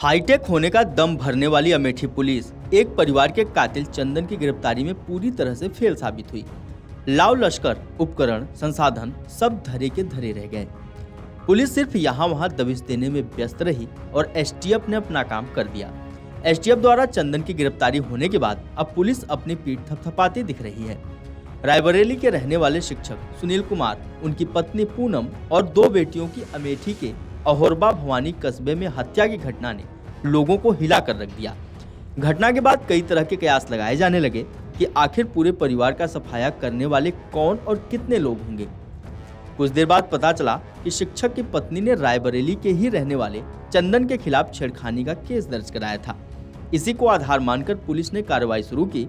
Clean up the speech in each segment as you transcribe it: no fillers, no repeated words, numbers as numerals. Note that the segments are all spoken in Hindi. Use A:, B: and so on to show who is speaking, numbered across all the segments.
A: हाईटेक होने का दम भरने वाली अमेठी पुलिस एक परिवार के कातिल चंदन की गिरफ्तारी में पूरी तरह से फेल साबित हुई। लाव लश्कर, उपकरण, संसाधन सब धरे के धरे रह गए। पुलिस सिर्फ यहाँ वहाँ दबिश देने में व्यस्त रही और एसटीएफ ने अपना काम कर दिया। एसटीएफ द्वारा चंदन की गिरफ्तारी होने के बाद अब पुलिस अपनी पीठ थपथपाती दिख रही है। रायबरेली के रहने वाले शिक्षक सुनील कुमार, उनकी पत्नी पूनम और दो बेटियों की अमेठी के अहोरबा भवानी कस्बे में हत्या की घटना ने लोगों को हिला कर रख दिया। घटना के बाद कई तरह के कयास लगाए जाने लगे कि आखिर पूरे परिवार का सफाया करने वाले कौन और कितने लोग होंगे। कुछ देर बाद पता चला कि शिक्षक की पत्नी ने रायबरेली के ही रहने वाले चंदन के खिलाफ छेड़खानी का केस दर्ज कराया था। इसी को आधार मानकर पुलिस ने कार्रवाई शुरू की।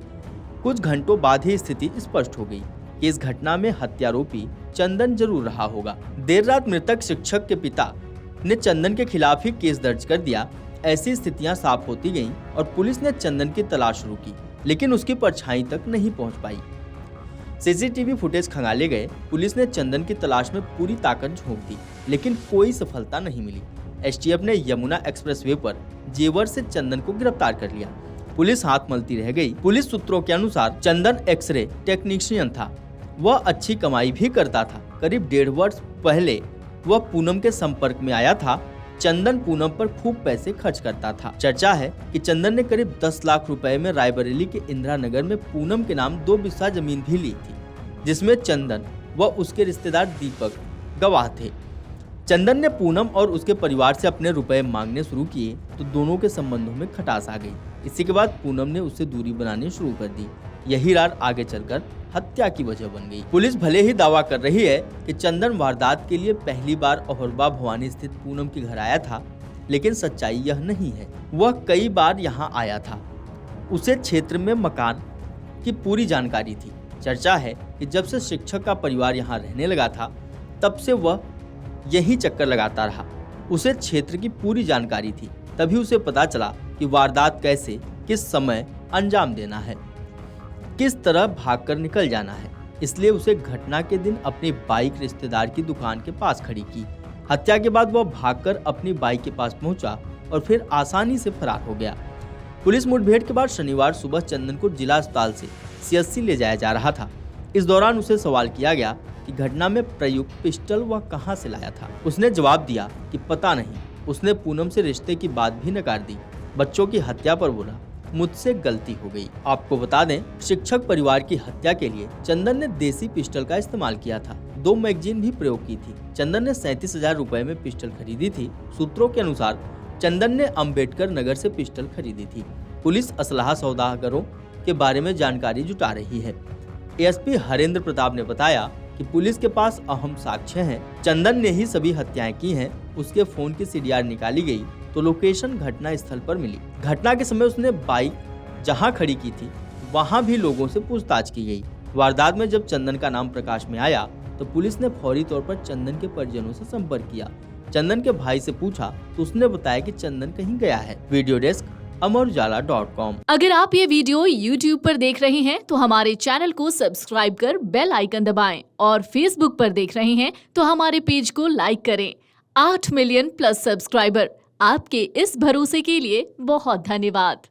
A: कुछ घंटों बाद ही स्थिति स्पष्ट हो गई कि इस घटना में हत्यारोपी चंदन जरूर रहा होगा। देर रात मृतक शिक्षक के पिता ने चंदन के खिलाफ ही केस दर्ज कर दिया। ऐसी स्थितियां साफ होती गईं और पुलिस ने चंदन की तलाश शुरू की, लेकिन उसकी परछाई तक नहीं पहुंच पाई। सीसीटीवी फुटेज खंगाले गए। पुलिस ने चंदन की तलाश में पूरी ताकत झोंक दी, लेकिन कोई सफलता नहीं मिली। एसटीएफ ने यमुना एक्सप्रेसवे पर जेवर से चंदन को गिरफ्तार कर लिया। पुलिस हाथ मलती रह गई। पुलिस सूत्रों के अनुसार चंदन एक्सरे टेक्नीशियन था। वह अच्छी कमाई भी करता था। करीब 1.5 वर्ष पहले वह पूनम के संपर्क में आया था। चंदन पूनम पर खूब पैसे खर्च करता था। चर्चा है कि चंदन ने करीब 10 लाख रुपए में रायबरेली के इंदिरा नगर में पूनम के नाम 2 बिस्सा जमीन भी ली थी, जिसमें चंदन व उसके रिश्तेदार दीपक गवाह थे। चंदन ने पूनम और उसके परिवार से अपने रुपए मांगने शुरू किए तो दोनों के संबंधों में खटास आ गई। इसी के बाद पूनम ने उससे दूरी बनानी शुरू कर दी। यही राज आगे चलकर हत्या की वजह बन गई। पुलिस भले ही दावा कर रही है कि चंदन वारदात के लिए पहली बार अहोरबा भवानी स्थित पूनम के घर आया था, लेकिन सच्चाई यह नहीं है। वह कई बार यहां आया था। उसे क्षेत्र में मकान की पूरी जानकारी थी। चर्चा है कि जब से शिक्षक का परिवार यहां रहने लगा था, तब से वह यही चक्कर लगाता रहा। उसे क्षेत्र की पूरी जानकारी थी। तभी उसे पता चला कि वारदात कैसे, किस समय अंजाम देना है, किस तरह भागकर निकल जाना है। इसलिए उसे घटना के दिन अपनी बाइक रिश्तेदार की दुकान के पास खड़ी की। हत्या के बाद वह भागकर अपनी बाइक के पास पहुंचा और फिर आसानी से फरार हो गया। पुलिस मुठभेड़ के बाद शनिवार सुबह चंदन को जिला अस्पताल से सीएचसी ले जाया जा रहा था। इस दौरान उसे सवाल किया गया कि घटना में प्रयुक्त पिस्टल वह कहां से लाया था। उसने जवाब दिया कि पता नहीं। उसने पूनम से रिश्ते की बात भी नकार दी। बच्चों की हत्या पर बोला, मुझसे गलती हो गई। आपको बता दें, शिक्षक परिवार की हत्या के लिए चंदन ने देसी पिस्टल का इस्तेमाल किया था। 2 मैगजीन भी प्रयोग की थी। चंदन ने 37,000 रुपए में पिस्टल खरीदी थी। सूत्रों के अनुसार चंदन ने अंबेडकर नगर से पिस्टल खरीदी थी। पुलिस असलाह सौदागरों के बारे में जानकारी जुटा रही है। एएसपी हरेंद्र प्रताप ने बताया कि पुलिस के पास अहम साक्ष्य हैं। चंदन ने ही सभी हत्याएं की हैं। उसके फोन की सीडीआर निकाली गई तो लोकेशन घटना स्थल पर मिली। घटना के समय उसने बाइक जहां खड़ी की थी वहां भी लोगों से पूछताछ की गई। वारदात में जब चंदन का नाम प्रकाश में आया तो पुलिस ने फौरी तौर पर चंदन के परिजनों से संपर्क किया। चंदन के भाई से पूछा तो उसने बताया कि चंदन कहीं गया है। वीडियो डेस्क अमरउजाला.com।
B: अगर आप ये वीडियो YouTube पर देख रहे हैं तो हमारे चैनल को सब्सक्राइब कर बेल आइकन दबाएं और Facebook पर देख रहे हैं तो हमारे पेज को लाइक करें। 8 मिलियन प्लस सब्सक्राइबर, आपके इस भरोसे के लिए बहुत धन्यवाद।